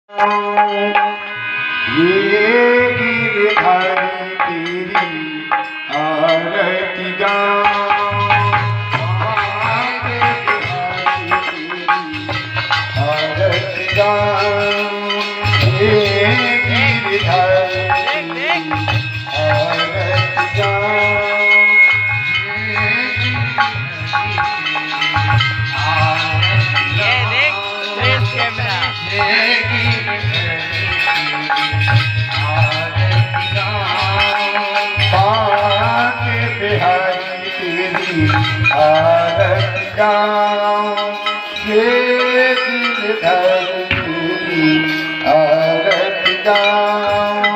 ये गिरधारी तेरी आरती आरती ये गिरधारी आरती गाऊं ये गिरधारी आरती गाऊं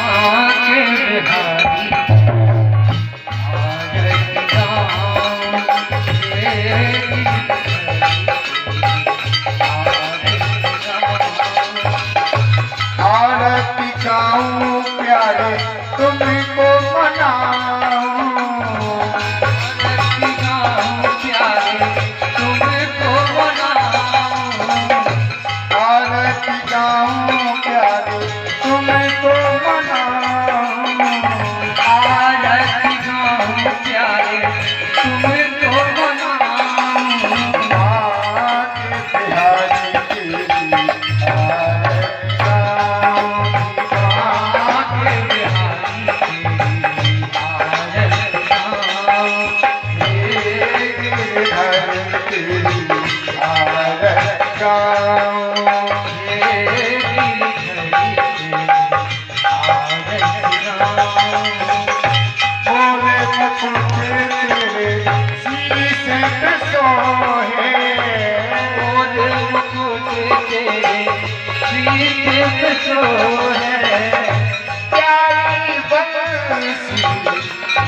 आके बिहारी आरती गाऊं ये आरती गाऊं प्यारे तुमको मनाऊं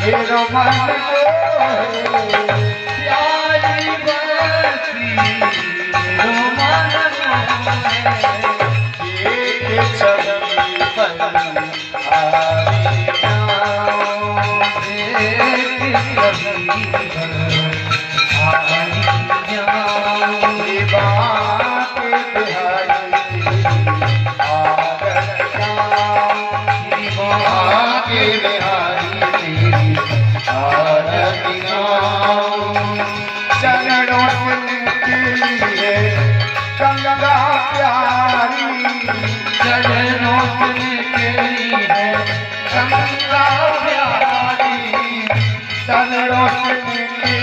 मेरा मन प्यारी बरसी मेरा मन एक छवि बन आई जाऊं एक छवि बन आई जाऊं बात बिहारी आरती गाऊं के बिहारी आरती गाऊं चरणों से मिलती है गंगा प्यारी चरणों से मिलती है गंगा प्यारी चरणों से मिलती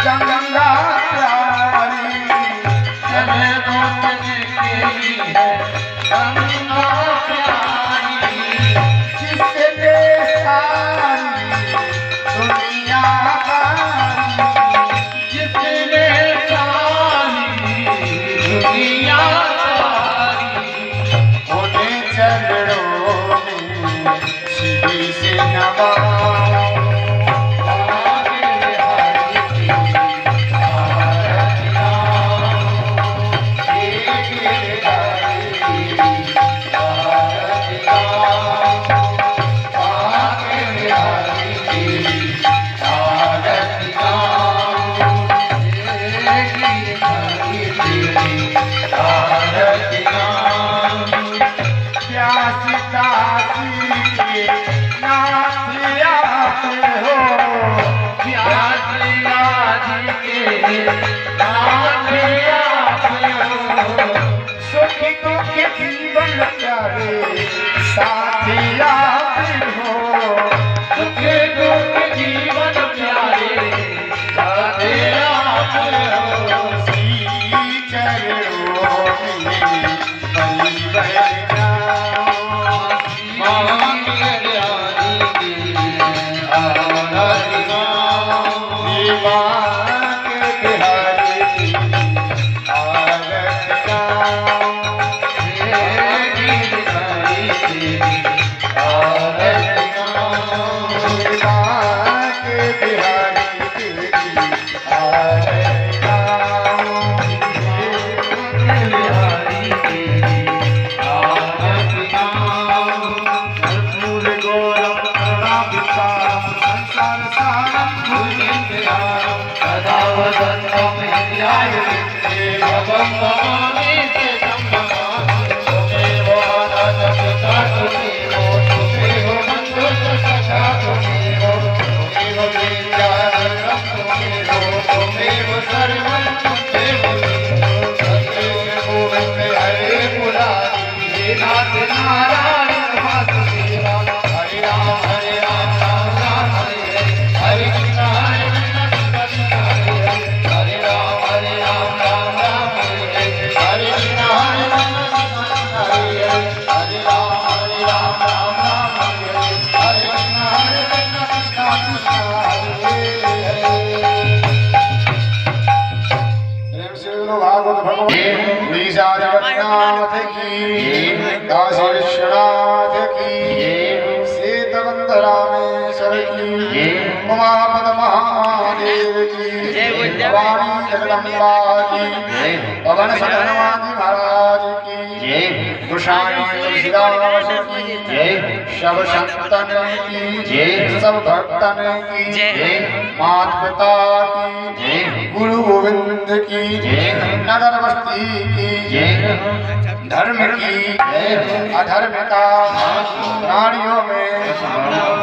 गंगा प्यारी चरणों से मिलती है गंगा प्यारी जिससे जीवन प्यारे साथिया हो दुख दुख जीवन प्यारे साथिया हो श्री चरणों में बलि बह जाऊं मांग प्यारी आरती गाऊं बिहारी आरती गाऊं भगवान नारायण वासुदेवा हरे राम राम राम हरे हरे कृष्ण कृष्ण हरे राम राम राम हरे हरे कृष्ण हरे राम राम राम हरे हरे कृष्ण कृष्ण कृष्ण भागवत भगवान जगन्नाथ की काशी विश्वनाथ की सीतवंत रामेश्वर की उमापद महादेव की भवानी जगदम्बा की पवन सदनवादी महाराज की गोसाई तुलसीदास की सब संतन की सब भक्तन की मात पिता की गुरु गोविंद की नगर बस्ती की धर्म की अधर्म का प्राणियों में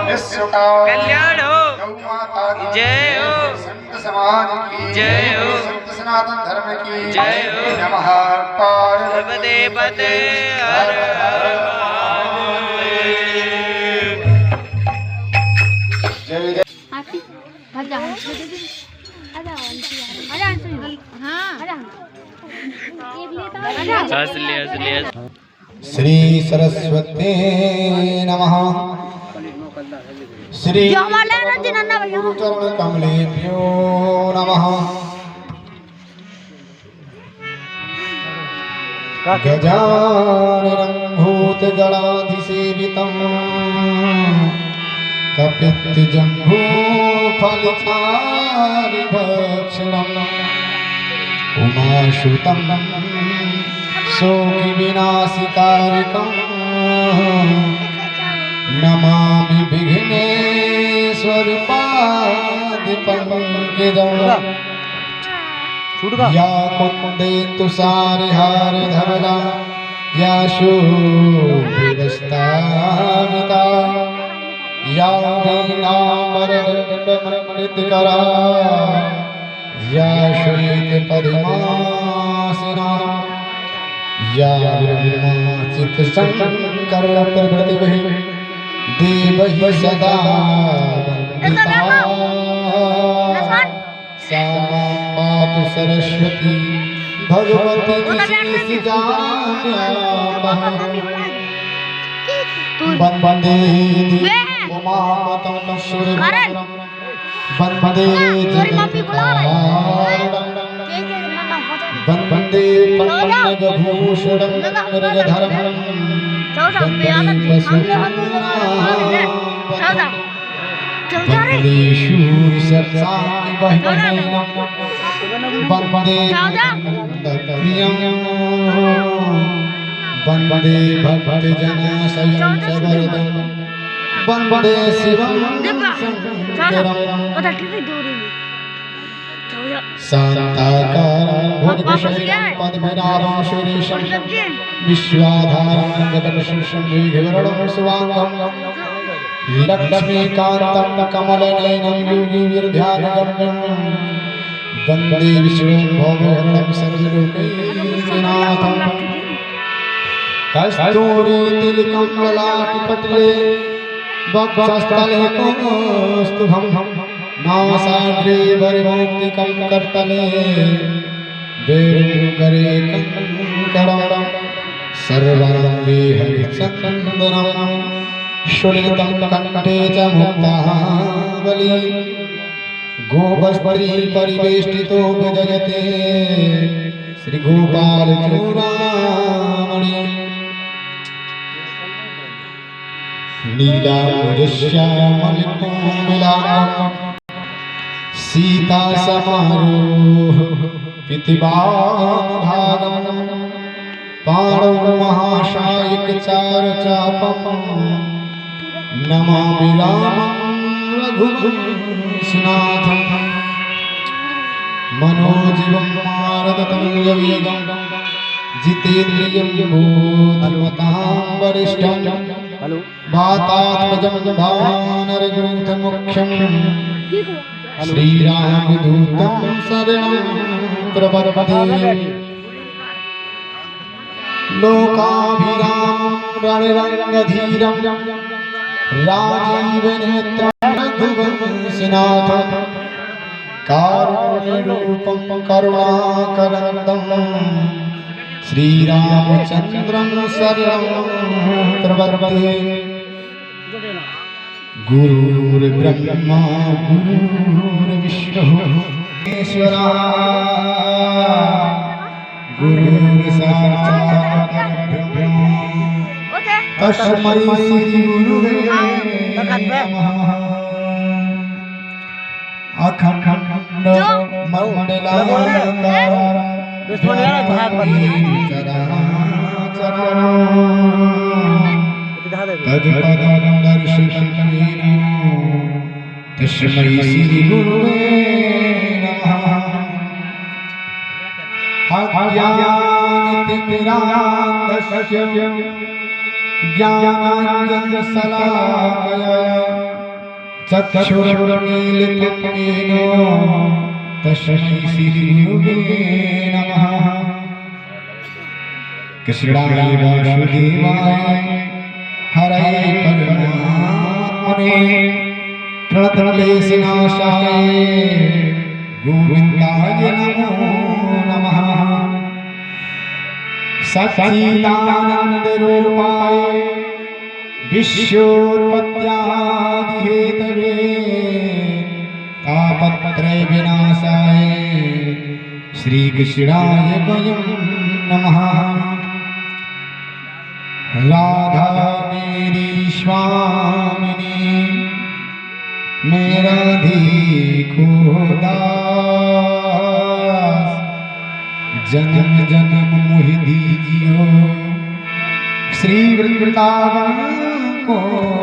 विश्व का कल्याण हो, गौ माता की जय हो, संत समाज की जय हो, संत सनातन धर्म की जय हो। नमः पार्वती पते हर हर महादेव। जय जय श्री सरस्वती नमः श्री गुरुचरण कमलेभ्यो नमः गजाननं भूतगणाधिसेवितं कपित्थजम्बूफलितारिभक्षणम् उमाशुतं शोकविनाशिकारकं नमामि विघ्नेश्वरपादपङ्कजं या कुन्देन्दु सारिहारधवला या शोभिवस्तामिता या वीणावरदण्डमण्डितकरा या श्वेतपद्मासना या ब्रह्माचित्तशङ्करप्रभृतिभिः देवैः सदा वन्दिता सा मां पातु सरस्वती भगवती वन्दे उमापतं सुरवरं वन्दे वन्दे पन्नगभूषणं मृगधरं वन्दे वन्दे शूरसत्साङ्गिवह्निनं वन्दे प्रियं वन्दे भक्तजनाशयं सवरदं वन्दे शिवं शङ्करं शान्ताकारं भुजगशयनं पद्मनाभं सुरेशं विश्वाधारं गगनशीर्षं मेघवर्णं शुभाङ्गं लक्ष्मीकान्तं कमलनयनं योगिविरध्यानगम्यं वन्दे विश्वभवहरणं सर्वलोकैकनाथं कस्तूरीतिलकं ललाटपटले वक्षस्थले कौस्तुभं नासाग्रे वरमौक्तिकं करतले वेणुकरे कङ्कणं सर्वाङ्गे हरिचन्दनं श्रुलितं कण्ठे च मुक्तावली गोवस्त्री परिवेष्टितो विजयते श्रीगोपालचूडामणि नीलाम्बुजश्यामलिकोमलाङ्गं सीतासमारोह पितिवामभागं पाणौ महाशायिकचारचापं नमामि रामं रघुवंशनाथं मनोजीवं मारदतं यवेगं जितेन्द्रियं बुद्धिमतां वरिष्ठं वातात्मजं भावानरयूथमुख्यं श्रीरामदूतं शरणं प्रपद्ये लोकाभिरामं रणरंगधीरं राजीवनेत्रं रघुवंशनाथ कारुण्यरूपं करुणाकरन्दं श्रीरामचन्द्रं शरणं प्रपद्ये। गुरुर्ब्रह्मा गुरुर्विष्णुः गुरुर्साक्षात् परब्रह्म तस्मै श्रीगुरुवे नमः। अखंड तत्पदं दर्शनेन तस्मै श्रीगुरुवे नमः। अज्ञानतिमिरान्धस्य ज्ञानाञ्जनशलाकया चक्षुरुन्मीलितं येन तस्मै श्रीगुरुवे नमः। कृष्णाय वासुदेवाय हरे परमात्मने प्रणतक्लेशनाशाय गोविन्दाय नमो नमः। सच्चिदानन्दरूपाय विश्वोत्पत्त्यादिहेतवे तापत्रय विनाशाय श्रीकृष्णाय वयं नमः। राधा मेरी स्वामिनी मेरा देखो दास जन्म जन्म मोहि दीजियो श्री वृंदावन को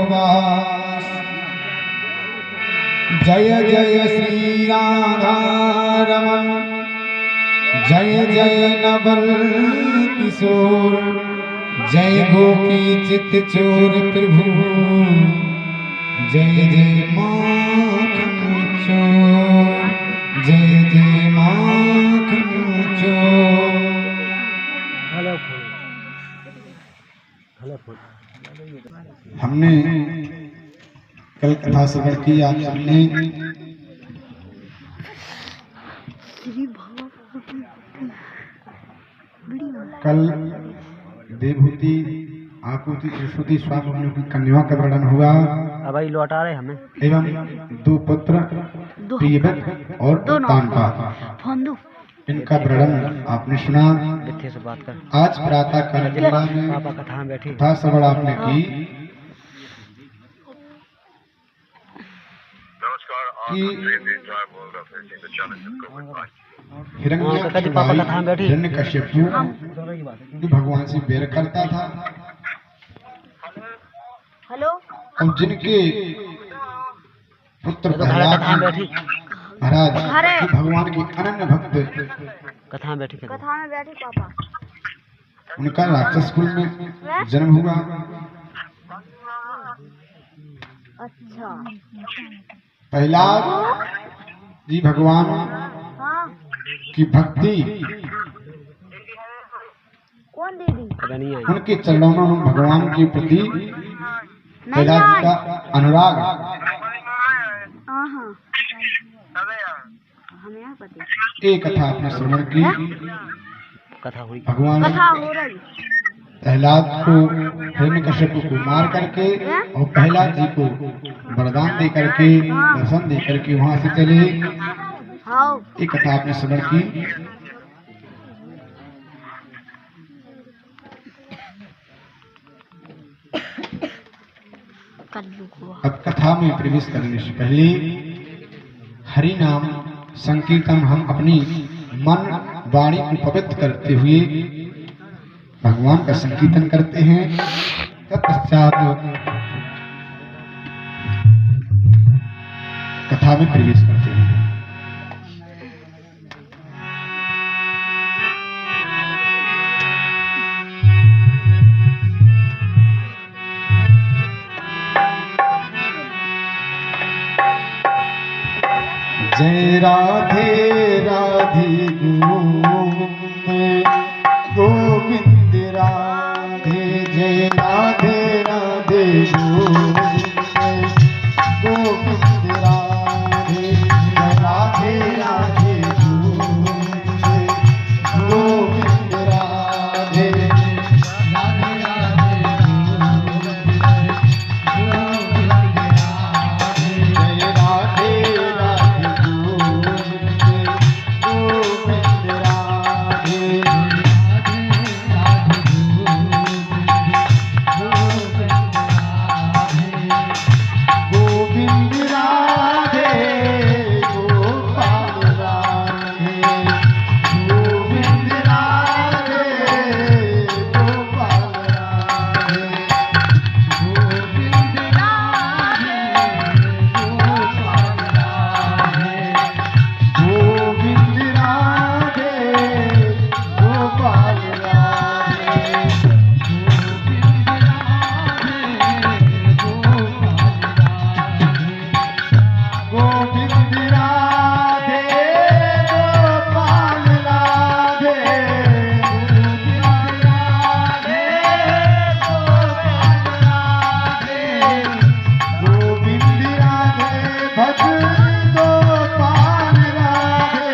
वास। जय जय श्री राधा रमन जय जय नवल किशोर जय गोपी चित चोर प्रभु जय जय माखन चोर जय जय माखन चोर। हमने कल कथा श्रवण की आप सबने। कल देवहूति आकुति सरस्वती स्वामी की कन्या का वर्णन हुआ। अब भाई लौटा रहे हमें एवं दो पुत्र प्रियव्रत और तानपा इनका वर्णन आपने सुना। से बात कर। आज प्रातः काल में पापा कथा में बैठी कथा श्रवण आपने की कि हिरण्यकश्यपु भगवान से बैर करता था और जिनके पुत्र प्रहलाद महाराज भगवान के अनन्य भक्त कथा में बैठी पापा उनका राक्षस कुल में जन्म हुआ। अच्छा प्रहलाद जी भगवान की भक्ति कौन दीदी उनके चरणों में भगवान के प्रति प्रहलाद जी का अनुराग एक कथा आपने श्रवण की। कथा हुई भगवान प्रहलाद को हिरण्यकश्यपु को मार करके और प्रहलाद जी को वरदान दे करके दर्शन दे करके वहां से चले। एक कथा आपने श्रवण की। अब कथा में प्रवेश करने से पहले हरि नाम संकीर्तन हम अपनी मन वाणी को पवित्र करते हुए भगवान का संकीर्तन करते हैं। तत्पश्चात कथा में प्रवेश करते हैं। जय राधे राधे गोविंद गोविंद राधे जय राधे राधे गोविंद राधे जय राधे राधे गोविंद राधे राधे राधे जय राधे राधे गोविंद राधे गोविंद राधे गोपाल राधे गोविंद राधे गोपाल राधे गोविंद राधे गोपाल राधे गोविंद राधे गोपाल राधे गोविंद राधे गोपाल राधे गोविंद राधे गोपाल राधे गोविंद राधे भज गोपाल राधे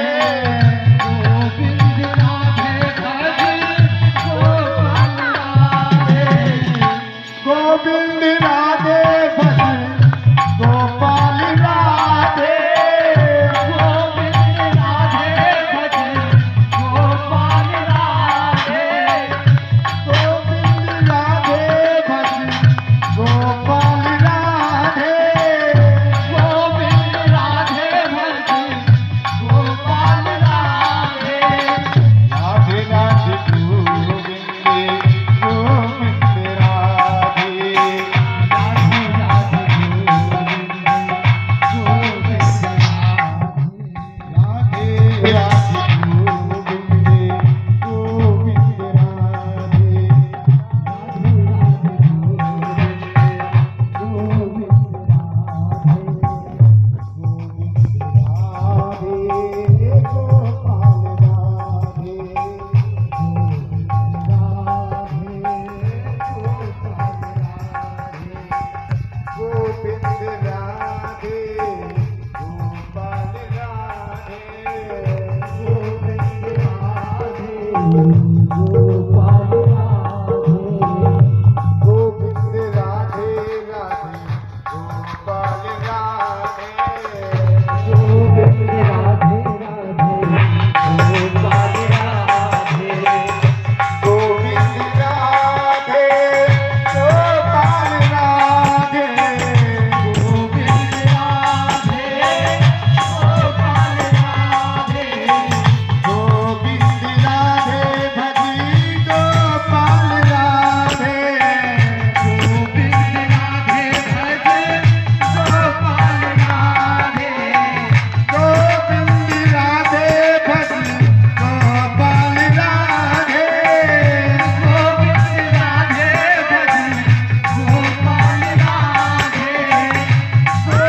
गोविंद राधे भज गोपाल राधे गोविंद राधे भज गोपाल राधे गोविंद राधे भज गोपाल राधे गोविंद राधे भज गोपाल राधे गोविंद राधे भज गोपाल राधे राधे राधे गोविंद गोविंद राधे राधे राधे गोविंद राधे गोपाल राधे गोविंद राधे गोपाल राधे गोविंद राधे राधे गोपाल राधे गोविंद राधे राधे गोपाल राधे गोविंद राधे गोपाल राधे गोविंद राधे गोपाल राधे गोविंद राधे भजी गोपाल राधे गोविंद राधे भज गोपाल राधे गोविंद राधे भज गोपाल राधे गोविंद राधे भज गोपाल राधे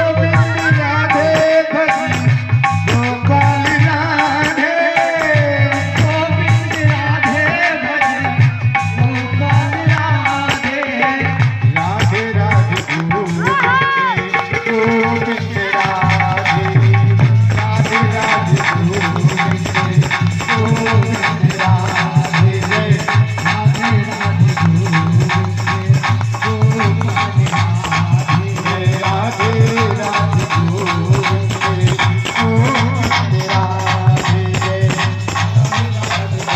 गोविंद राधे भज गोपाल राधे गोविंद राधे भज गोपाल राधे राधे राधे गोविंद गोविंद राधे राधे राधे गोविंद गोविंद राधे जय राधे राधे गोविंद गोपाल राधे जय राधे राधे गोविंद गोविंद राधे जय राधे राधे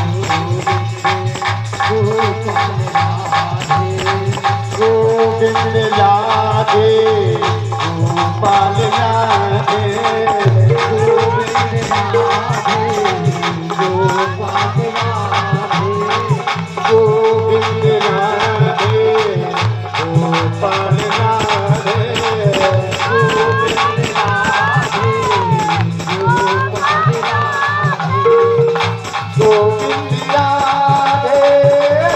गोविंद गोपाल राधे गोविंद राधे गोपाल राधे गोविंद राधे गोपाल राधे गोविंद राधे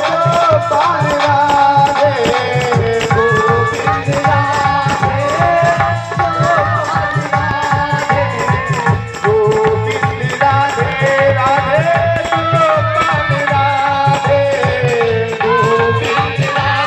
गोपाल राधे गोविंद राधे गोविंद राधे गोपाल राधे गोविंद राधे गोपाल राधे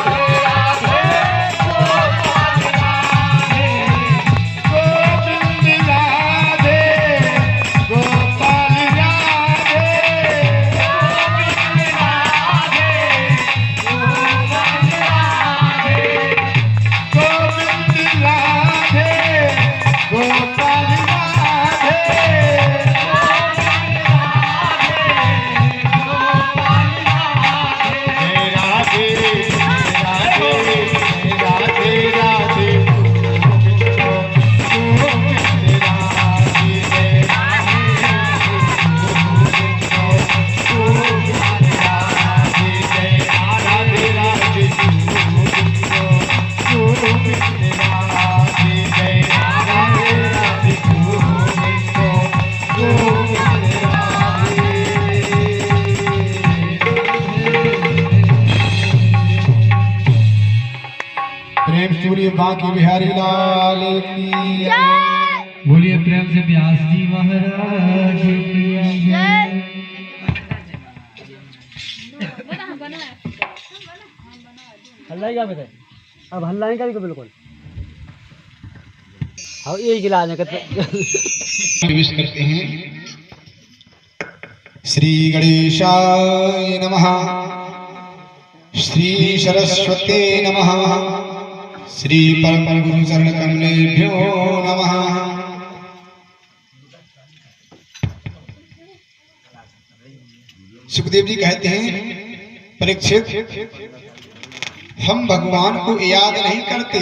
प्रेम सूर्य बांकी बिहारी लाल की बोलिए प्रेम से व्यास जी महाराज की जय। हल्ला ही क्या बताए अब हल्ला नहीं करेगा बिल्कुल हाँ यही गिला आने का प्रवेश करते हैं। श्री गणेशाय नमः, श्री सरस्वती नमः, श्री परम गुरु चरण कमलेभ्यो नमः। सुखदेव जी कहते हैं परीक्षित, हम भगवान को याद नहीं करते,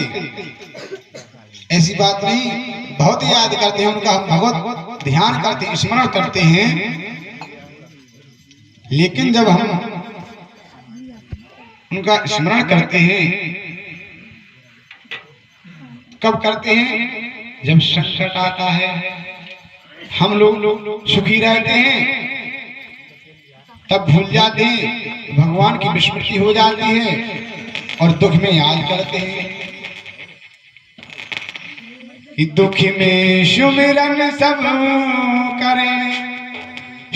ऐसी बात नहीं, बहुत याद करते हैं उनका, हम बहुत ध्यान करते हैं, स्मरण करते हैं। लेकिन जब हम उनका स्मरण करते हैं कब करते हैं? जब संकट आता है, हम लोग सुखी रहते हैं तब भूल जाते हैं, भगवान की विस्मृति हो जाती है और दुख में याद करते हैं। दुख में सुमिरन सब करें,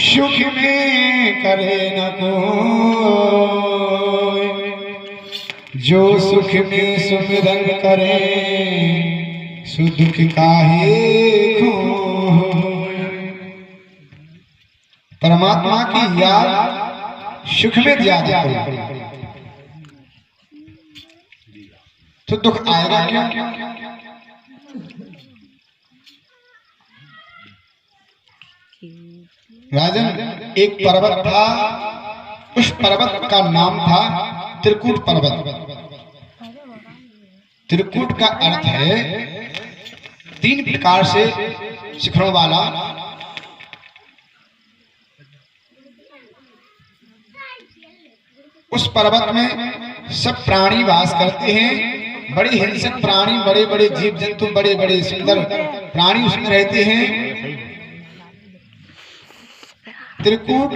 सुख में करे न कोई, जो सुख में सुमिरन करे सो दुख काहे खोए। परमात्मा की याद सुख में ज्यादा करो तो दुख आएगा क्यों? राजन, एक पर्वत था, उस पर्वत का नाम था त्रिकूट पर्वत। त्रिकूट का अर्थ है 3 प्रकार से शिखरों वाला। उस पर्वत में सब प्राणी वास करते हैं, बड़े हिंसक प्राणी, बड़े बड़े जीव जंतु, बड़े बड़े सुंदर प्राणी उसमें रहते हैं। त्रिकूट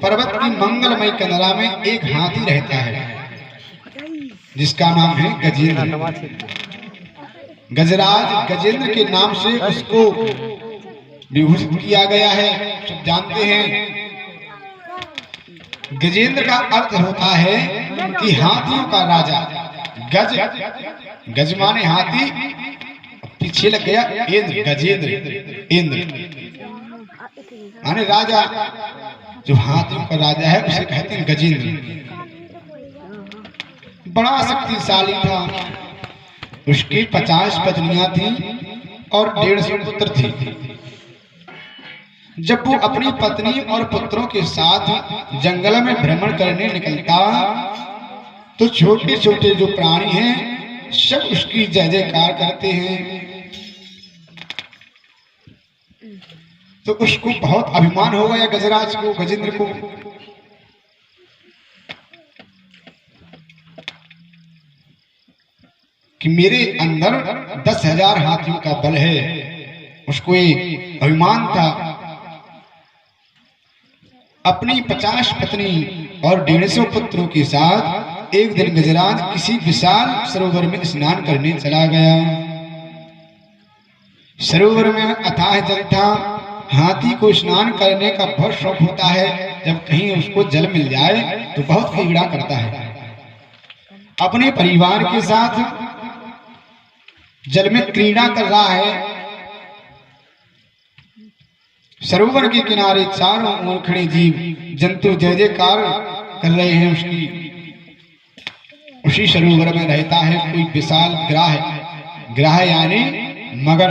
पर्वत की मंगलमय कंदरा में एक हाथी रहता है जिसका नाम है गजेंद्र। गजराज गजेंद्र के नाम से उसको विभूषित किया गया है, सब जानते हैं। गजेंद्र का अर्थ होता है कि हाथियों का राजा। गज, गज माने हाथी, पीछे लग गया इंद्र, गजेंद्र इंद्र माने राजा, जो हाथियों का राजा है उसे कहते हैं गजेंद्र। बड़ा शक्तिशाली था, उसकी 50 पत्नियां थीं और 150 पुत्र थे। जब वो अपनी पत्नी और पुत्रों के साथ जंगल में भ्रमण करने निकलता तो छोटे छोटे जो प्राणी हैं सब उसकी जय जयकार करते हैं। तो उसको बहुत अभिमान हो गया गजराज को, गजेंद्र को। कि मेरे अंदर 10,000 हाथियों का बल है, उसको एक अभिमान था। अपनी 50 पत्नी और 150 पुत्रों के साथ एक दिन गजराज किसी विशाल सरोवर में स्नान करने चला गया। सरोवर में अथाह जल था। हाथी को स्नान करने का बहुत शौक होता है, जब कहीं उसको जल मिल जाए तो बहुत क्रीड़ा करता है। अपने परिवार के साथ जल में क्रीड़ा कर रहा है। सरोवर के किनारे चारों ओर खड़े जीव जंतु जय जयकार कर रहे हैं उसकी। उसी सरोवर में रहता है कोई विशाल ग्राह, ग्राह यानी मगर।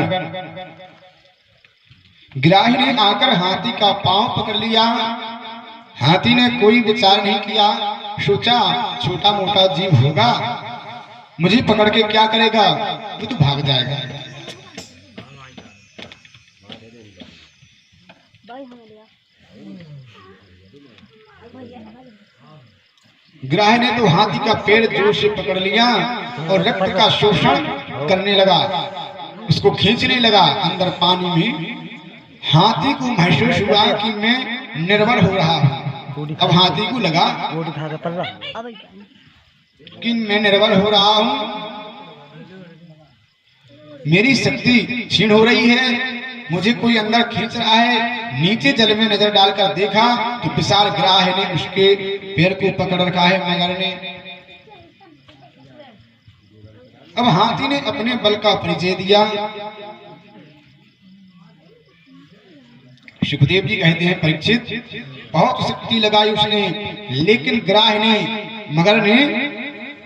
ग्राही ने आकर हाथी का पांव पकड़ लिया। हाथी ने कोई विचार नहीं किया, सोचा छोटा मोटा जीव होगा, मुझे पकड़ के क्या करेगा, वो तो भाग जाएगा। ग्राह ने तो हाथी का पैर जोर से पकड़ लिया और रक्त का शोषण करने लगा, उसको खींचने लगा अंदर पानी में। हाथी को महसूस हुआ कि मैं निर्बल हो रहा हूँ। अब हाथी को लगा कि मैं निर्बल हो रहा हूँ, मेरी शक्ति क्षीण हो रही है, मुझे कोई अंदर खींच रहा है। नीचे जल में नजर डालकर देखा तो विशाल ग्राह ने उसके पैर को पकड़ रखा है मगर ने। अब हाथी ने अपने बल का परिचय दिया। सुखदेव जी कहते हैं, परीक्षित बहुत शक्ति लगाई उसने, लेकिन ग्राह ने मगर ने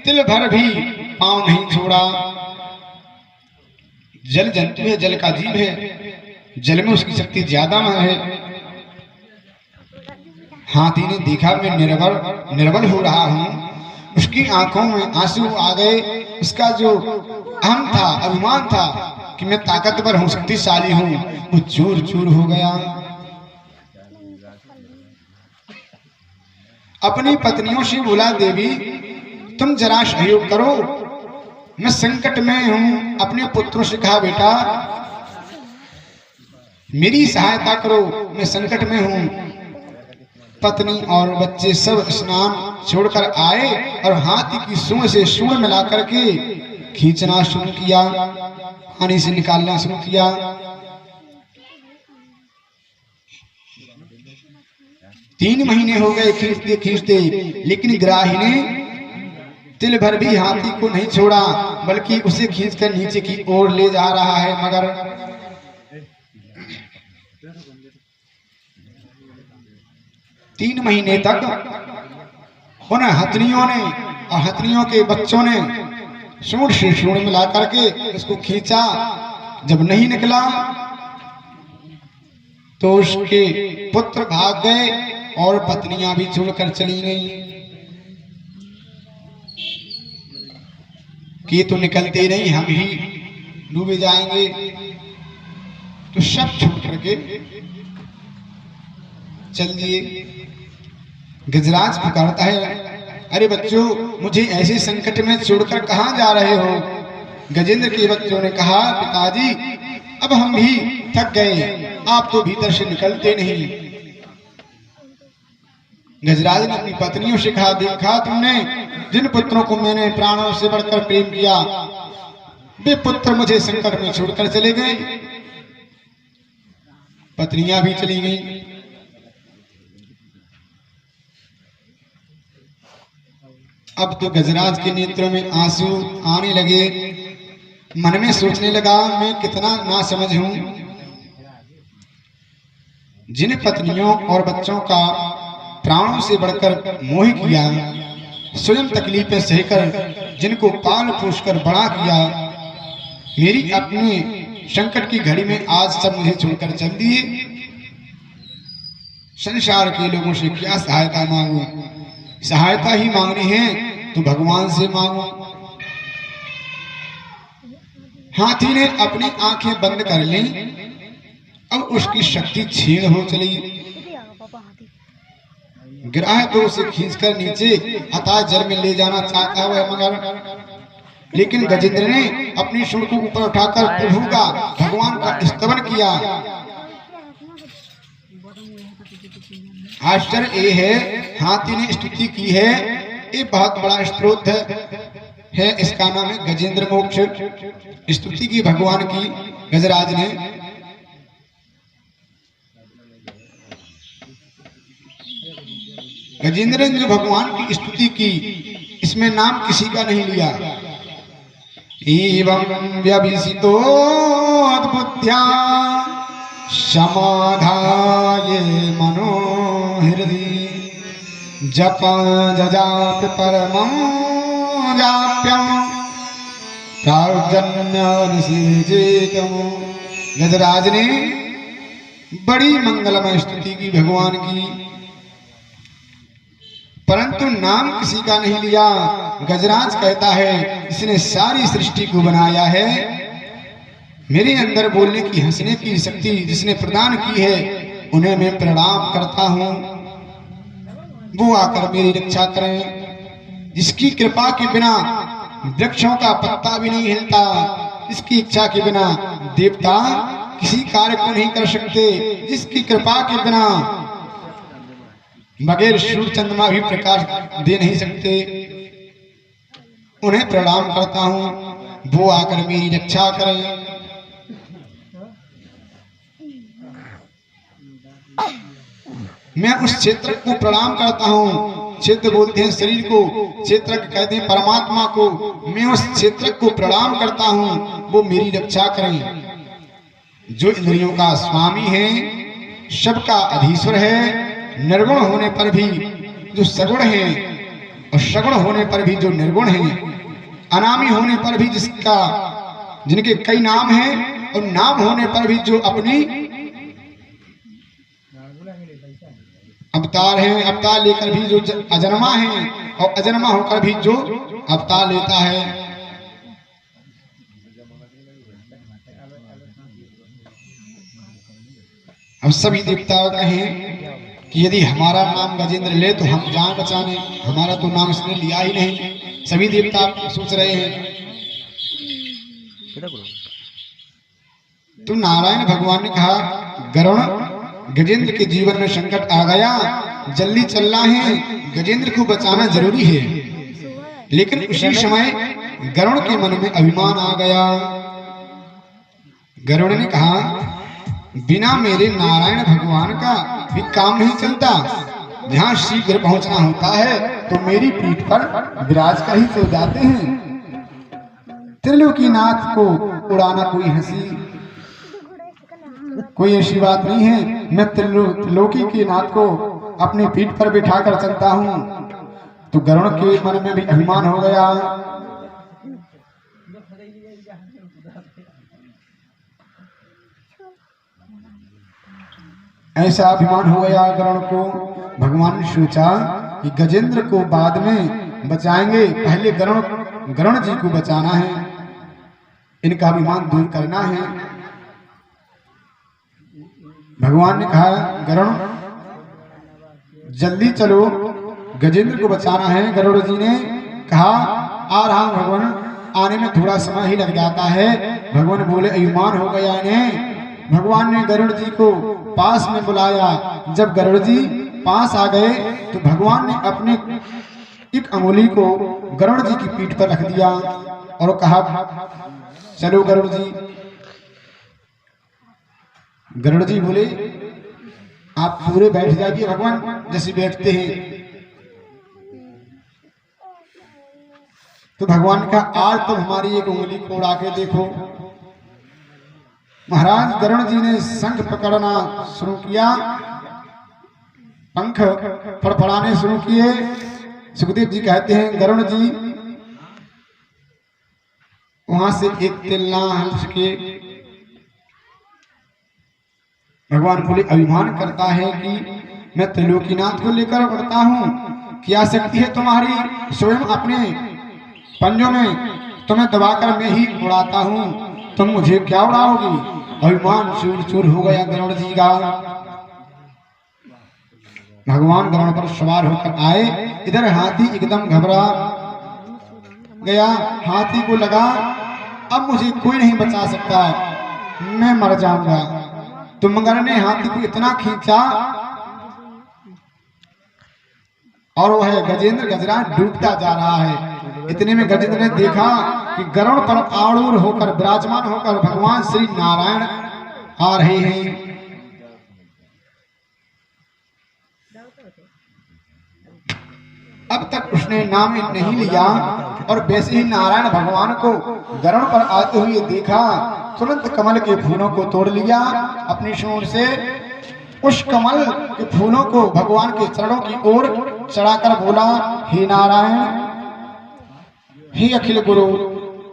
तिल भर भी पांव नहीं छोड़ा। जल जंतु है, जल का जीव है, जल में उसकी शक्ति ज्यादा है। हाथी ने देखा मैं निर्बल हो रहा हूं, उसकी आंखों में आंसू आ गए। उसका जो अहम था, अभिमान था कि मैं ताकतवर हूं, शक्तिशाली हूं, वो चूर चूर हो गया। अपनी पत्नियों से बोला, देवी तुम जरा सहयोग करो, मैं संकट में हूं। अपने पुत्रों से कहा, बेटा मेरी सहायता करो, मैं संकट में हूं। पत्नी और बच्चे सब स्नान छोड़कर आए और हाथी की सूंड से सूंड मिला करके खींचना शुरू किया, पानी से निकालना शुरू किया। तीन महीने हो गए खींचते खींचते, लेकिन ग्राही ने तिल भर भी हाथी को नहीं छोड़ा, बल्कि उसे खींचकर नीचे की ओर ले जा रहा है। मगर 3 महीने तक उन हथनियों ने और हथनियों के बच्चों ने सूंड से सूंड मिला करके उसको खींचा। जब नहीं निकला तो उसके पुत्र भाग गए और पत्नियां भी छोड़कर चली गई कि तो निकलते नहीं, हम ही डूबे जाएंगे। तो सब छोड़ करके चल दिए। गजराज पुकारता है, अरे बच्चों मुझे ऐसे संकट में छोड़कर कहां जा रहे हो? गजेंद्र के बच्चों ने कहा, पिताजी अब हम भी थक गए, आप तो भीतर से निकलते नहीं। गजराज ने अपनी पत्नियों से कहा, देखा तुमने जिन पुत्रों को मैंने प्राणों से बढ़कर प्रेम किया, वे पुत्र मुझे संकट में छोड़कर चले गए। पत्नियां भी चली गईं। अब तो गजराज के नेत्रों में आंसू आने लगे। मन में सोचने लगा, मैं कितना नासमझ हूं। जिन पत्नियों और बच्चों का प्राणों से बढ़कर मोह किया, स्वयं तकलीफें सहकर जिनको पाल पोस कर बड़ा किया, मेरी अपने संकट की घड़ी में आज सब मुझे छोड़कर चल दिए। संसार के लोगों से क्या सहायता मांगू? सहायता ही मांगनी है तो भगवान से मांगो। हाथी ने अपनी आंखें बंद कर ली। अब उसकी शक्ति क्षीण हो चली। ग्राह तो उसे खींचकर नीचे अथाह जल में ले जाना चाहता हुआ, मगर लेकिन गजेंद्र ने अपनी सूंड को ऊपर उठाकर प्रभु का, भगवान का स्तवन किया। आश्चर्य ये है, हाथी ने स्तुति की है, ये बहुत बड़ा स्त्रोत है, इसका नाम है गजेंद्र मोक्ष। स्तुति की भगवान की गजराज ने। गजेंद्र ने जो भगवान की स्तुति की, इसमें नाम किसी का नहीं लिया। एवं व्यभिषितो अद्भुत्या समाधाये मनो हृदि जप जजात परमं जाप्यं प्रार्जन्यनिषेचेतम्। गजराज ने बड़ी मंगलमय स्तुति की भगवान की, परंतु नाम किसी का नहीं लिया। गजराज कहता है, इसने सारी सृष्टि को बनाया है, मेरे अंदर बोलने की, हंसने की शक्ति जिसने प्रदान की है, उन्हें मैं प्रणाम करता हूं। वो आकर मेरी रक्षा करें। जिसकी कृपा के बिना वृक्षों का पत्ता भी नहीं हिलता, जिसकी इच्छा के बिना देवता किसी कार्य को नहीं कर सकते, जिसकी कृपा के बिना बगैर सूर्य चंद्रमा भी प्रकाश दे नहीं सकते, उन्हें प्रणाम करता हूं। वो आकर मेरी रक्षा करें। मैं उस क्षेत्र को प्रणाम करता हूँ। क्षेत्र बोलते हैं शरीर को, क्षेत्र कहते हैं परमात्मा को। मैं उस क्षेत्र को प्रणाम करता हूँ, वो मेरी रक्षा करें। जो इंद्रियों का स्वामी है, सबका अधीश्वर है, निर्गुण होने पर भी जो सगुण है और सगुण होने पर भी जो निर्गुण है, अनामी होने पर भी जिनके कई नाम हैं और नाम होने पर भी जो अपनी अवतार है, अवतार लेकर भी जो अजन्मा है और अजन्मा होकर भी जो अवतार लेता है। हम सभी देवताओं कहें कि यदि हमारा नाम गजेंद्र ले तो हम जान बचाने, हमारा तो नाम इसने लिया ही नहीं। सभी देवता सोच रहे हैं। तो नारायण भगवान ने कहा, गरुण गजेंद्र के जीवन में संकट आ गया, जल्दी चलना है, गजेंद्र को बचाना जरूरी है। लेकिन उसी समय गरुण के मन में अभिमान आ गया। गरुड़ ने कहा, बिना मेरे नारायण भगवान का भी काम नहीं चलता। जहाँ शीघ्र पहुंचना होता है तो मेरी पीठ पर विराज कर ही सो जाते हैं। त्रिलोकीनाथ को उड़ाना कोई ऐसी बात नहीं है। मैं त्रिलोकी के नाथ को अपनी पीठ पर बिठा कर चलता हूँ। तो गरुड़ के मन में भी अभिमान हो गया। ऐसा अभिमान हो गया गरुड़ को। भगवान ने सोचा कि गजेंद्र को बाद में बचाएंगे, पहले गरुड़ जी को बचाना है, इनका अभिमान दूर करना है। भगवान ने कहा, गरुड़ जल्दी चलो, गजेंद्र को बचाना है। गरुड़ जी ने कहा, आ रहा हूं भगवान, आने में थोड़ा समय ही लग जाता है। भगवान बोले, अभिमान हो गया इन्हें। भगवान ने गरुड़ जी को पास में बुलाया। जब गरुड़ जी पास आ गए तो भगवान ने अपने एक अंगुली को गरुड़ जी की पीठ पर रख दिया और कहा, चलो गरुड़ जी। गरुड़ जी बोले, आप पूरे बैठ जाइए भगवान, जैसे बैठते हैं। तो भगवान का, आज तो हमारी एक उंगली को उड़ा के देखो। महाराज गरुड़ जी ने शंख पकड़ना शुरू किया, पंख फड़फड़ाने शुरू किए। सुखदेव जी कहते हैं, गरुड़ जी वहां से एक तिल्ला हल सके। भगवान बोले, अभिमान करता है कि मैं त्रिलोकीनाथ को लेकर उड़ता हूँ, क्या शक्ति है तुम्हारी? स्वयं अपने पंजों में तुम्हें दबाकर मैं ही उड़ाता हूँ, तुम मुझे क्या उड़ाओगी? अभिमान चूर चूर हो गया गरुड़ जी का। भगवान गरुड़ पर सवार होकर आए। इधर हाथी एकदम घबरा गया। हाथी को लगा, अब मुझे कोई नहीं बचा सकता, मैं मर जाऊंगा। तो मगर ने हाथी को इतना खींचा और वह गजेंद्र गजराज डूबता जा रहा है। इतने में गजेंद्र ने देखा कि गरुड़ पर आरूढ़ होकर विराजमान होकर भगवान श्री नारायण आ रहे हैं। अब तक उसने नाम नहीं लिया और वैसे ही नारायण भगवान को गरुड़ पर आते हुए देखा। तुरंत कमल के फूलों को तोड़ लिया अपनी सूंड से। उस कमल के फूलों को भगवान के चरणों की ओर चढ़ाकर बोला, हे नारायण, हे अखिल गुरु,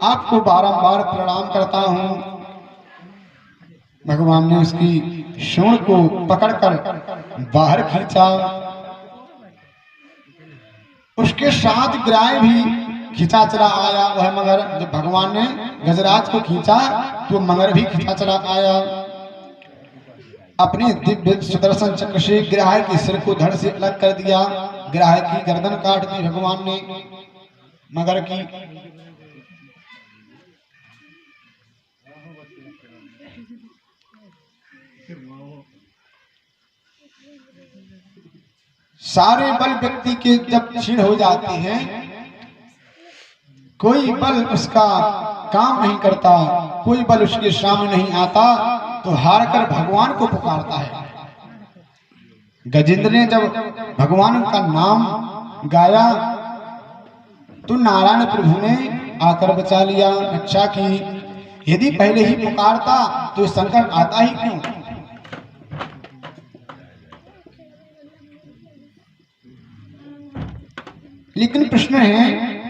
आपको बारंबार प्रणाम करता हूं। भगवान ने उसकी सूंड को पकड़कर बाहर खींचा। उसके साथ ग्राय भी खींचा चला आया वह मगर। जब भगवान ने गजराज को खींचा तो मगर भी खींचा चला आया। अपने दिव्य सुदर्शन चक्र से ग्राह के सिर को धड़ से अलग कर दिया। ग्राह की गर्दन काट दी भगवान ने मगर की। सारे बल व्यक्ति के जब क्षीण हो जाते हैं, कोई बल उसका काम नहीं करता, कोई बल उसके सामने नहीं आता, तो हार कर भगवान को पुकारता है। गजेंद्र ने जब भगवान का नाम गाया तो नारायण प्रभु ने आकर बचा लिया, रक्षा की। यदि पहले ही पुकारता तो संकट आता ही क्यों। लेकिन प्रश्न है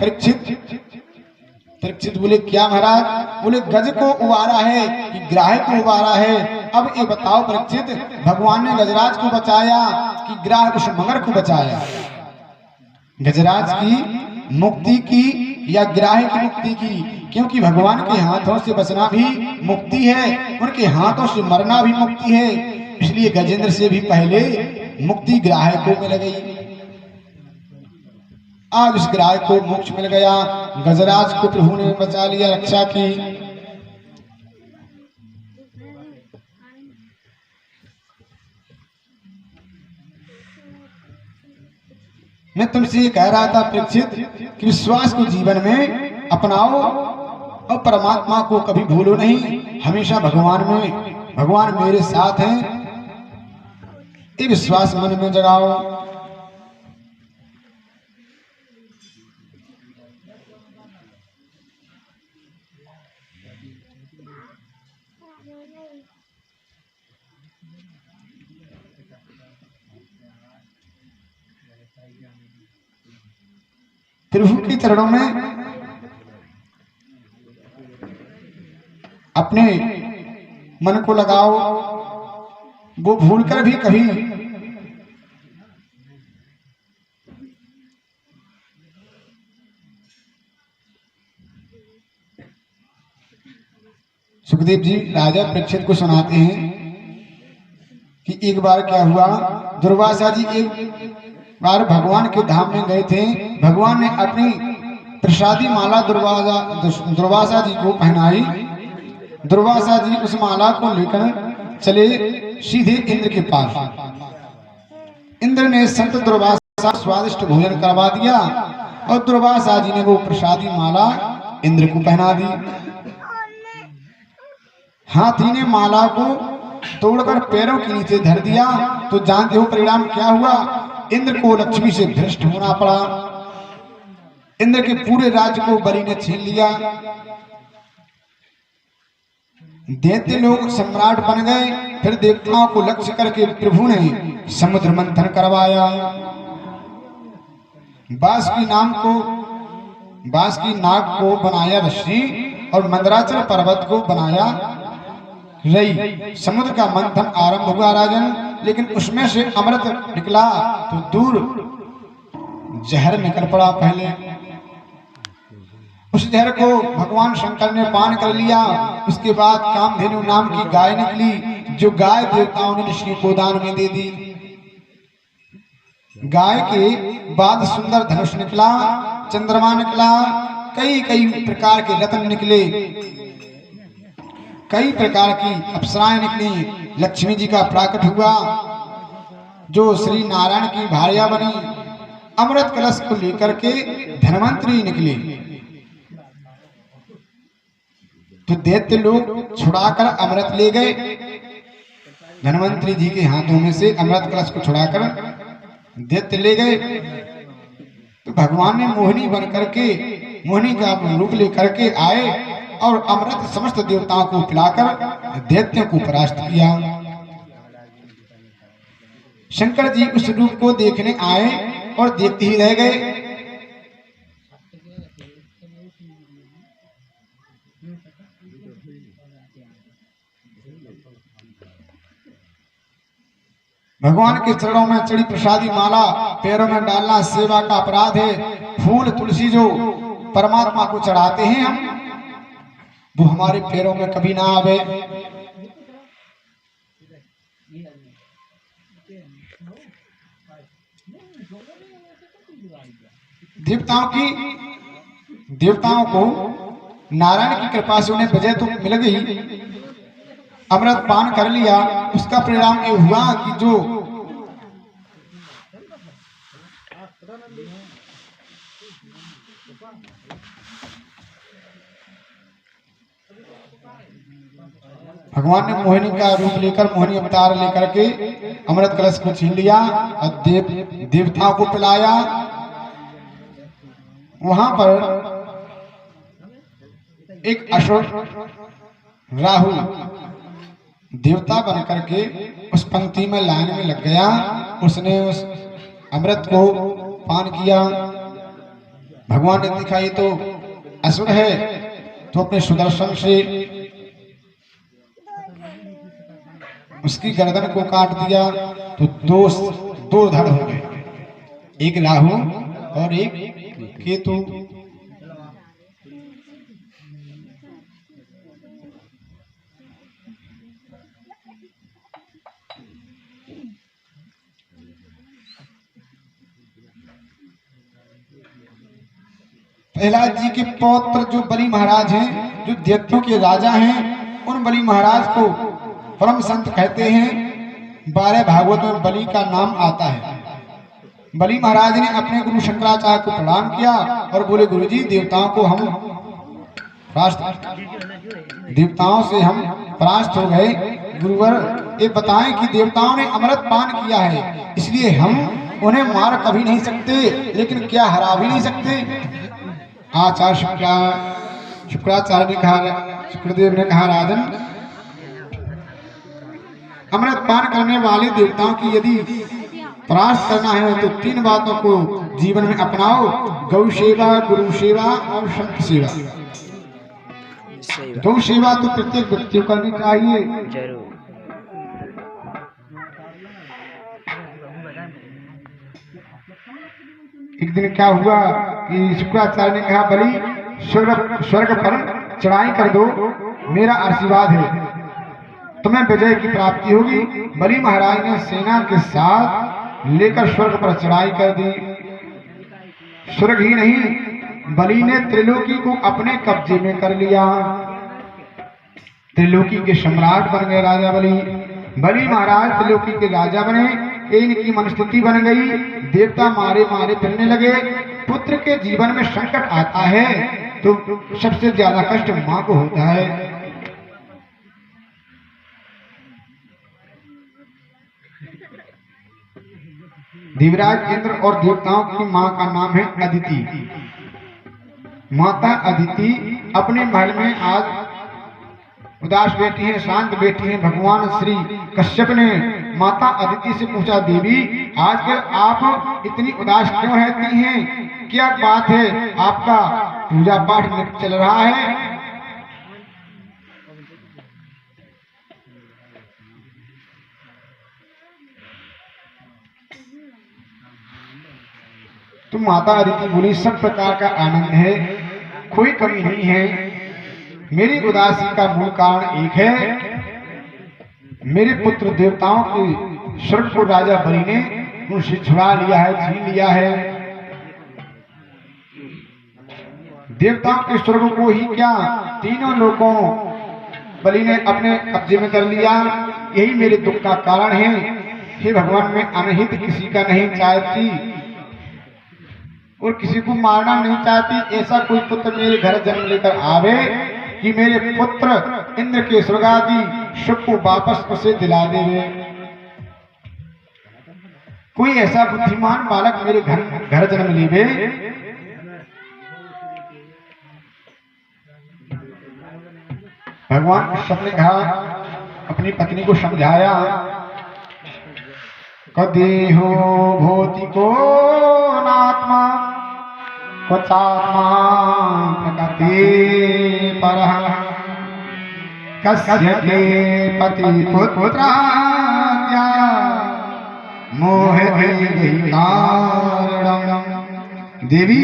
परीक्षित बोले क्या महाराज? बोले गज को उबारा है कि ग्राह को उबारा है? अब ये बताओ परीक्षित, भगवान ने गजराज को बचाया कि ग्राह उस मगर को बचाया? गजराज की मुक्ति की या ग्राह की मुक्ति की? क्योंकि भगवान के हाथों से बचना भी मुक्ति है, उनके हाथों से मरना भी मुक्ति है। इसलिए गजेंद्र से भी पहले मुक्ति ग्राह को मिल गई। आज उस ग्राह को मोक्ष मिल गया, गजराज को प्रभु ने बचा लिया, रक्षा की। मैं तुमसे ये कह रहा था परीक्षित कि विश्वास को जीवन में अपनाओ और परमात्मा को कभी भूलो नहीं। हमेशा भगवान मेरे साथ हैं, ये विश्वास मन में जगाओ। प्रभु के चरणों में अपने मन को लगाओ। वो भूलकर भी कभी सुखदेव जी राजा परीक्षित को सुनाते हैं कि एक बार क्या हुआ, दुर्वासा जी एक बार भगवान के धाम में गए थे। भगवान ने अपनी प्रसादी माला दुर्वासा जी को पहनाई। दुर्वासा जी उस माला को लेकर चले सीधे इंद्र के पास। इंद्र ने संत दुर्वासा स्वादिष्ट भोजन करवा दिया और दुर्वासा जी ने वो प्रसादी माला इंद्र को पहना दी। हाथी ने माला को तोड़कर पैरों के नीचे धर दिया तो जानते हो परिणाम क्या हुआ? इंद्र को लक्ष्मी से भ्रष्ट होना पड़ा। इंद्र के पूरे राज्य को बलि ने छीन लिया। दैत्य लोग सम्राट बन गए। फिर देवताओं को लक्ष्य करके प्रभु ने समुद्र मंथन करवाया। बांस की नाग को बनाया रस्सी और मंदराचल पर्वत को बनाया रई। समुद्र का मंथन आरंभ हुआ राजन, लेकिन उसमें से अमृत निकला तो दूर जहर निकल पड़ा। पहले उस जहर को भगवान शंकर ने पान कर लिया। उसके बाद कामधेनु नाम की गाय निकली, जो गाय देवताओं ने ऋषियों को दान में दे दी। गाय के बाद सुंदर धनुष निकला, चंद्रमा निकला, कई प्रकार के रत्न निकले, कई प्रकार की अप्सराएं निकली। लक्ष्मी जी का प्राकट हुआ जो श्री नारायण की भार्या बनी। अमृत कलश को लेकर के धनवंतरी निकले तो दैत्य लोग छुड़ाकर अमृत ले गए। धनवंतरी जी के हाथों में से अमृत कलश को छुड़ाकर दैत्य ले गए तो भगवान ने मोहिनी बन करके मोहिनी का रूप लेकर के आए और अमृत समस्त देवताओं को पिलाकर दैत्यों को परास्त किया। शंकर जी उस रूप को देखने आए और देखते ही रह गए। भगवान के चरणों में चढ़ी प्रसादी माला पैरों में डालना सेवा का अपराध है। फूल तुलसी जो परमात्मा को चढ़ाते हैं हम, वो हमारे पैरों में कभी ना आवे। देवताओं को नारायण की कृपा से उन्हें विजय तो मिल गई, अमृत पान कर लिया। उसका परिणाम ये हुआ कि जो भगवान ने मोहिनी का रूप लेकर, मोहिनी अवतार लेकर के अमृत कलश को छीन लिया और देवताओं को पिलाया। वहां पर एक असुर राहु देवता बनकर के उस पंक्ति में लाइन में लग गया। उसने उस अमृत को पान किया। भगवान ने देखा ये तो असुर है, तो अपने सुदर्शन से उसकी गर्दन को काट दिया। तो दो धड़ हो गए, एक राहु और एक केतु। प्रहलाद जी के पौत्र जो बलि महाराज हैं, जो दैत्यों के राजा हैं, उन बलि महाराज को परम संत कहते हैं। 12 भागवत में बलि का नाम आता है। बलि महाराज ने अपने गुरु शंकराचार्य को प्रणाम किया और बोले, गुरुजी देवताओं से हम परास्त हो गए। गुरुवर ये बताएं कि देवताओं ने अमृत पान किया है, इसलिए हम उन्हें मार कभी नहीं सकते, लेकिन क्या हरा भी नहीं सकते। आचार्य शुक्राचार्य ने कहा, शुक्रदेव ने कहा, राजन अमृत पान करने वाले देवताओं की यदि परास्त करना है तो 3 बातों को जीवन में अपनाओ, गौ सेवा, गुरु सेवा और संत सेवा। गौ सेवा तो प्रत्येक व्यक्ति को करनी चाहिए जरूर। एक दिन क्या हुआ कि शुक्राचार्य ने कहा, बलि स्वर्ग पर चढ़ाई कर दो, मेरा आशीर्वाद है, तुम्हें विजय की प्राप्ति होगी। बलि महाराज ने सेना के साथ लेकर स्वर्ग पर चढ़ाई कर दी। स्वर्ग ही नहीं, बलि ने त्रिलोकी को अपने कब्जे में कर लिया। त्रिलोकी के सम्राट बन गए राजा बलि। बलि महाराज त्रिलोकी के राजा बने। इनकी मनस्थिति बन गई, देवता मारे मारे फिरने लगे। पुत्र के जीवन में संकट आता है तो सबसे ज्यादा कष्ट मां को होता है। देवराज इंद्र और देवताओं की मां का नाम है अदिति। माता अदिति अपने महल में आज उदास बैठी हैं, शांत बैठी हैं। भगवान श्री कश्यप ने माता अदिति से पूछा, देवी आजकल आप इतनी उदास क्यों रहती हैं? क्या बात है? आपका पूजा पाठ चल रहा है? तो माता अदिति बोली, सब प्रकार का आनंद है, कोई कमी नहीं है। मेरी उदासी का मूल कारण एक है, मेरे पुत्र देवताओं के स्वर्ग को राजा बलि ने उनसे छुड़ा लिया है, छीन लिया है। देवताओं के स्वर्ग को ही क्या, तीनों लोगों बलि ने अपने कब्जे में कर लिया। यही मेरे दुख का कारण है। हे भगवान, मैं अनहित किसी का नहीं चाहती और किसी को मारना नहीं चाहती। ऐसा कोई पुत्र मेरे घर जन्म लेकर आवे कि मेरे पुत्र इंद्र के स्वर्गादि सुख को वापस उसे दिला देवे। कोई ऐसा बुद्धिमान बालक मेरे घर जन्म लेवे। भगवान कृष्ण ने कहा, अपनी पत्नी को समझाया, कदेहो भौतिको नात्मा क्वचात्मा प्रकृति परः कस्य के पति पुत्राद्या मोहे कारणम्। देवी,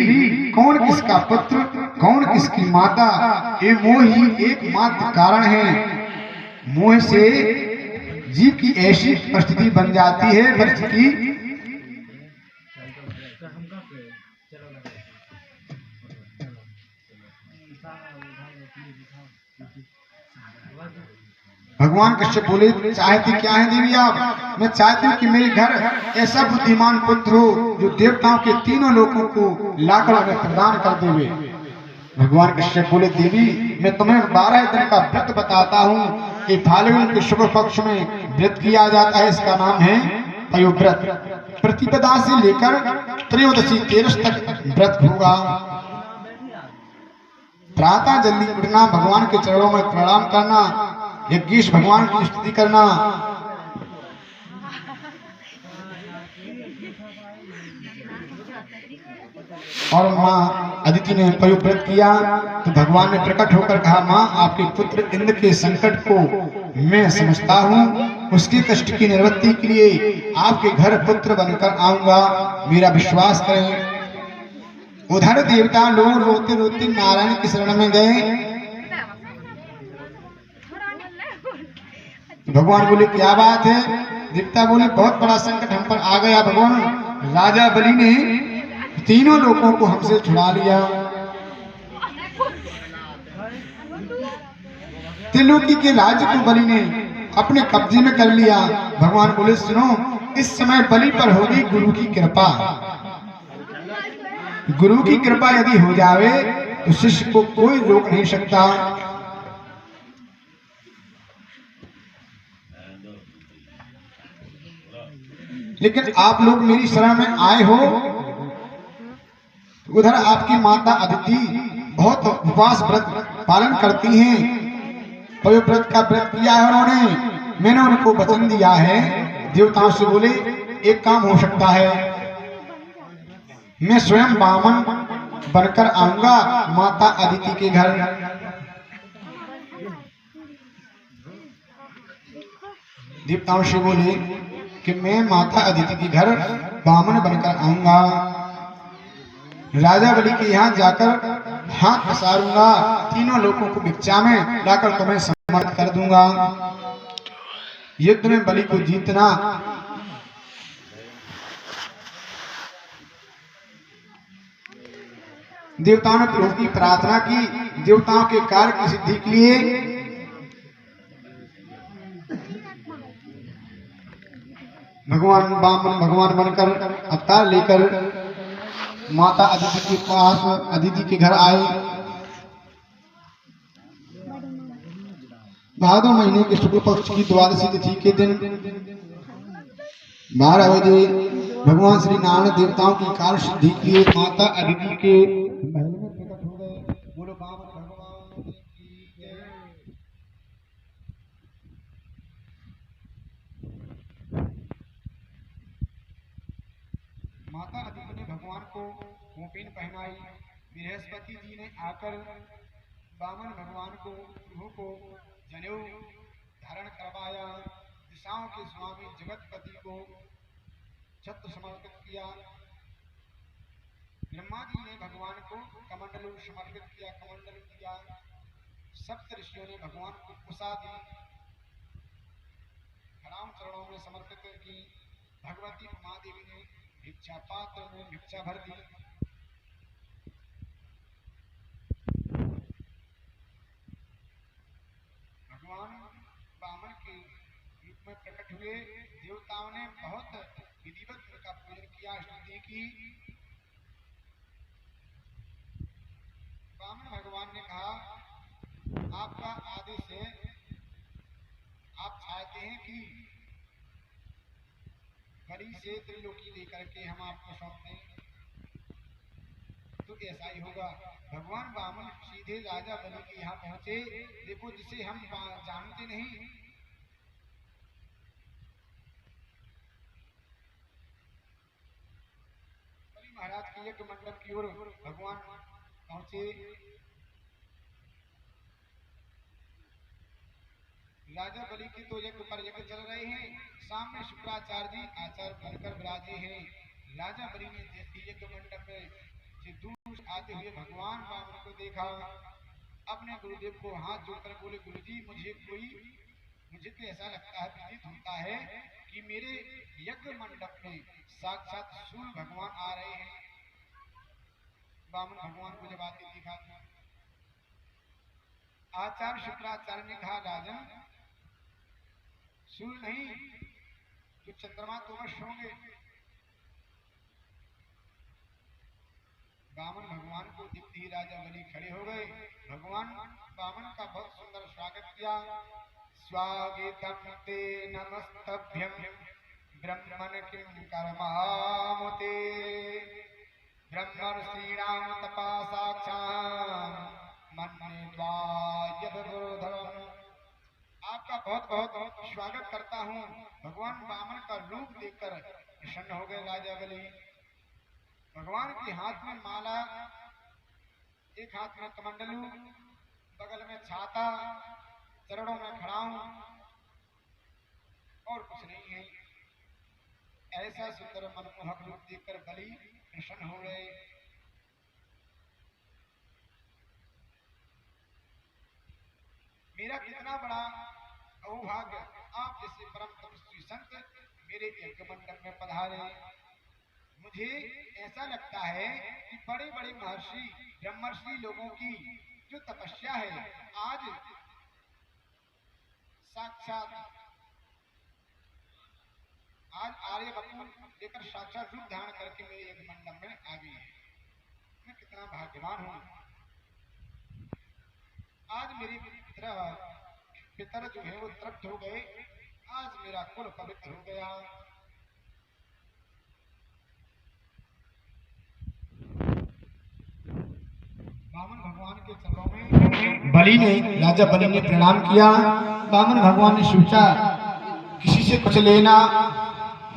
कौन किसका पुत्र, कौन किसकी माता, ये मोह ही एकमात्र कारण है। मोह से जीव की ऐसी परिस्थिति बन जाती है, परिस्थिति भगवान कश्यप बोले, चाहती क्या है देवी आप? मैं चाहती हूँ कि मेरे घर ऐसा बुद्धिमान पुत्र हो जो देवताओं के तीनों लोगों को लाकर हमें प्रदान कर देवे। भगवान कश्यप बोले देवी मैं तुम्हें 12 दिन का व्रत बताता हूँ कि फाल्गुन के शुक्ल पक्ष में व्रत किया जाता है, इसका नाम है पयोव्रत। प्रतिपदा से लेकर त्रयोदशी तेरस तक व्रत होगा। प्रातः जल्दी उठना, भगवान के चरणों में प्रणाम करना, यज्ञेश भगवान की स्तुति करना, और माँ अदिति ने पयोव्रत किया तो भगवान ने प्रकट होकर कहा, माँ आपके पुत्र इंद्र के संकट को मैं समझता हूँ, उसके कष्ट की निवृत्ति के लिए आपके घर पुत्र बनकर आऊंगा, मेरा विश्वास करें। उधर देवता लोग रोते रोते नारायण की शरण में गए। भगवान बोले क्या बात है? देवता बोले बहुत बड़ा संकट हम पर आ गया भगवान, राजा बलि ने तीनों लोगों को हमसे छुड़ा लिया, त्रिलोकी के राज्य को बलि ने अपने कब्जे में कर लिया। भगवान बोले सुनो, इस समय बलि पर होगी गुरु की कृपा, गुरु की कृपा यदि हो जावे तो शिष्य को कोई रोक नहीं सकता। लेकिन आप लोग मेरी शरण में आए हो, उधर आपकी माता अदिति बहुत उपवास व्रत पालन करती हैं, पयोव्रत का व्रत किया है उन्होंने, मैंने उनको वचन दिया है। देवताओं से बोले एक काम हो सकता है, मैं स्वयं वामन बनकर आऊंगा माता अदिति के घर। देवताओं से बोले कि मैं माता अदिति के घर वामन बनकर आऊंगा, राजा बलि के यहाँ जाकर हाथ पसारूंगा, तीनों लोगों को भिक्षा में लाकर तुम्हें समर्पित कर दूंगा, युद्ध में बलि को जीतना। देवताओं ने प्रभु की प्रार्थना की, देवताओं के कार्य की सिद्धि के लिए भगवान वामन भगवान बनकर अवतार लेकर माता अदिति के पास अदिति के घर आए। भादो महीने के शुक्ल पक्ष की द्वादशी तिथि के दिन 12 बजे भगवान श्री नारायण देवताओं की कार्य सिद्धि के लिए माता अदिति के महल में प्रकट हो गए। बोलो वामन भगवान की जय। माता अदिति ने भगवान को कोपिन पहनाई। बृहस्पति जी ने आकर वामन भगवान को प्रभु को जनेऊ धारण करवाया। दिशाओं के स्वामी जगतपति को छत्र समर्पित किया। ब्रह्मा जी ने भगवान को कमंडलू समर्पित किया, कमंडल दिया। सप्त ऋषियों ने भगवान को कुशा दी, प्रणाम चरणों में समर्पित की। भगवती उमा देवी ने भिक्षा पात्र में भिक्षा भर दी। भगवान वामन के रूप में प्रकट हुए। देवताओं ने बहुत विधिवत उनका पूजन किया, स्तुति की। वामन भगवान ने कहा आपका आदेश है, आप चाहते हैं कि बलि से त्रिलोकी लेकर के हम आपको सौंप दें, तो ऐसा ही होगा। भगवान वामन सीधे राजा बलि के यहाँ पहुंचे। देखो जिसे हम जानते नहीं, बलि महाराज के यज्ञ मंडप की ओर भगवान पहुंचे। राजा बलि के तो यज्ञ पर यज्ञ चल रहे हैं, सामने शुक्राचार्य जी आचार्य बनकर विराजे हैं। राजा बलि ने यज्ञ मंडप में से दूर आते हुए भगवान वामन को देखा। अपने गुरुदेव को हाथ जोड़कर बोले गुरुजी मुझे तो ऐसा लगता है, प्रतीत होता है कि मेरे यज्ञ मंडप में साक्षात सूर्य भगवान आ रहे हैं। वामन भगवान को जब आते देखा, आचार्य शुक्राचार्य ने कहा राजन सूर्य नहीं तो चंद्रमा तो अवश्य होंगे। वामन भगवान को देखते ही राजा बलि खड़े हो गए। भगवान वामन का बहुत सुंदर स्वागत किया। स्वागतम ते नमस्तभ्यं ब्रह्मण किं कर्मामुते ब्रह्मर्षीणां तपा साक्षात् मन्ये द्वायधरोधरम्। आपका बहुत बहुत स्वागत करता हूँ। भगवान वामन का रूप देखकर प्रसन्न हो गए राजा बलि। भगवान के हाथ में माला, एक हाथ में कमंडलू, बगल में छाता, चरणों में खड़ा हूं और कुछ नहीं है। ऐसा सुंदर मनमोहक रूप देखकर बलि प्रसन्न हो गए। मेरा कितना बड़ा सौभाग्य, आप जैसे परम तपस्वी संत मेरे यज्ञ मंडप में पधारे। मुझे ऐसा लगता है कि बड़े बड़े महर्षि ब्रह्मर्षि लोगों की जो तपस्या है आज साक्षात आज आर्यभट्ट लेकर साक्षात रूप धारण करके मेरे यज्ञ मंडप में आ गई है। मैं कितना भाग्यवान हूँ। आज मेरे पितर जो है वो तृप्त हो गए। आज मेरा कुल पवित्र हो गया। वामन भगवान के चरणों में बलि ने राजा बलि ने प्रणाम किया। वामन भगवान ने सोचा किसी से कुछ लेना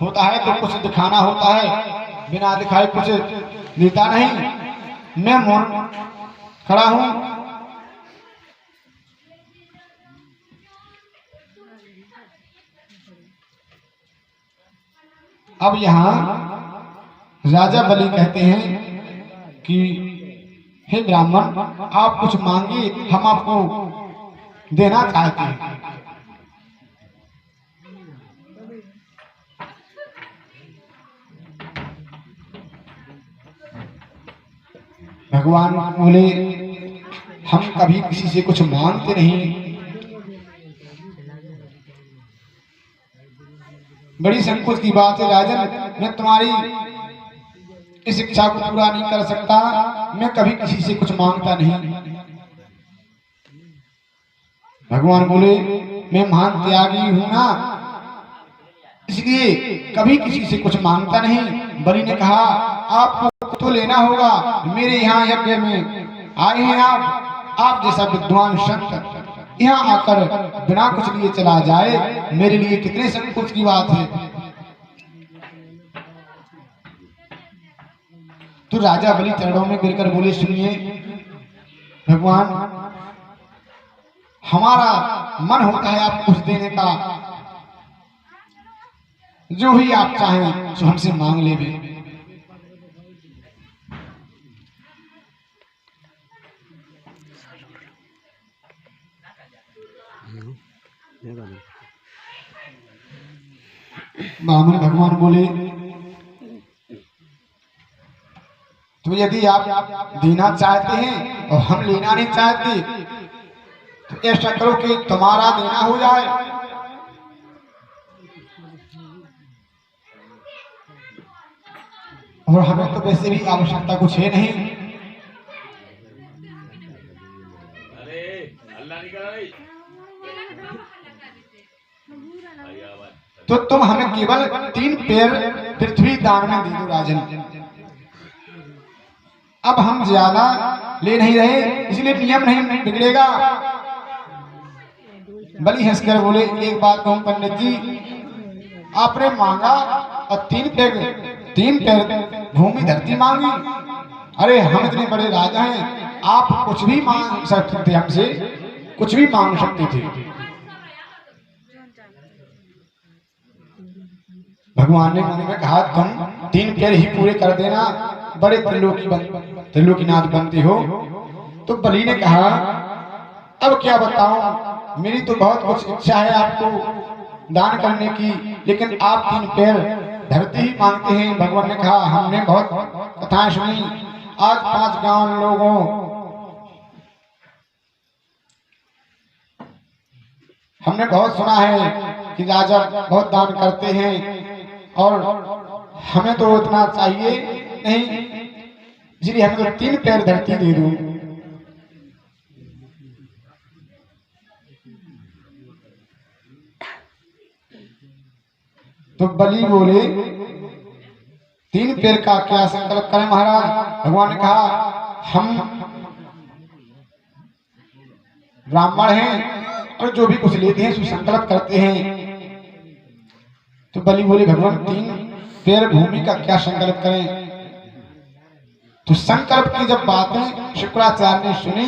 होता है तो कुछ दिखाना होता है, बिना दिखाए कुछ देता नहीं। मैं मौन खड़ा हूं। अब यहाँ राजा बलि कहते हैं कि हे ब्राह्मण, आप कुछ मांगिए, हम आपको देना चाहते हैं। भगवान बोले हम कभी किसी से कुछ मांगते नहीं। बड़ी संकोच की बात है राजन, मैं तुम्हारी इस इच्छा को पूरा नहीं कर सकता। मैं कभी किसी से कुछ मांगता नहीं। भगवान बोले मैं महान त्यागी हूं ना, इसलिए कभी किसी से कुछ मांगता नहीं। बलि ने कहा आपको तो लेना होगा, मेरे यहाँ यज्ञ में आए हैं आप जैसा विद्वान संत यहाँ आकर बिना कुछ लिए चला जाए, मेरे लिए कितने संकोच की बात है। तो राजा बलि चरणों में गिरकर बोले सुनिए भगवान, हमारा मन होता है आप कुछ देने का, जो ही आप चाहें सो हमसे मांग ले। वामन भगवान बोले तो यदि आप देना चाहते हैं और हम लेना नहीं चाहते तो ऐसा करो कि तुम्हारा देना हो जाए। और हमें तो वैसे भी आवश्यकता कुछ है नहीं। तो तुम हमें केवल 3 पैर पृथ्वी दान में दे दो राजन। अब हम ज्यादा ले नहीं रहे, इसलिए नियम नहीं बिगड़ेगा। बलि हंसकर बोले एक बात कहूं पंडित जी, आपने मांगा और 3 पैर भूमि धरती मांगी। अरे हम इतने बड़े राजा हैं, आप कुछ भी मांग सकते थे, हमसे कुछ भी मांग सकते थे। भगवान ने मन में कहा तुम 3 पैर ही पूरे कर देना, बड़े त्रिलोकीनाथ बनते हो। तो बलि ने कहा अब क्या बताऊं, मेरी तो बहुत कुछ इच्छा है आपको दान करने की, लेकिन आप 3 पैर धरती ही मांगते हैं। भगवान ने कहा हमने बहुत कथाएं सुनी, आज 5 गांव लोगों हमने बहुत सुना है कि राजा बहुत दान करते हैं और हमें तो इतना चाहिए नहीं, इसलिए हमें तो 3 पैर धरती दे दो। तो बलि बोले 3 पैर का क्या संकल्प करें महाराज। भगवान ने कहा हम ब्राह्मण हैं और जो भी कुछ लेते हैं सो संकल्प करते हैं। तो बलि बोले भगवान 3 पैर भूमि का क्या संकल्प करें। तो संकल्प की जब बातें शुक्राचार्य ने सुनी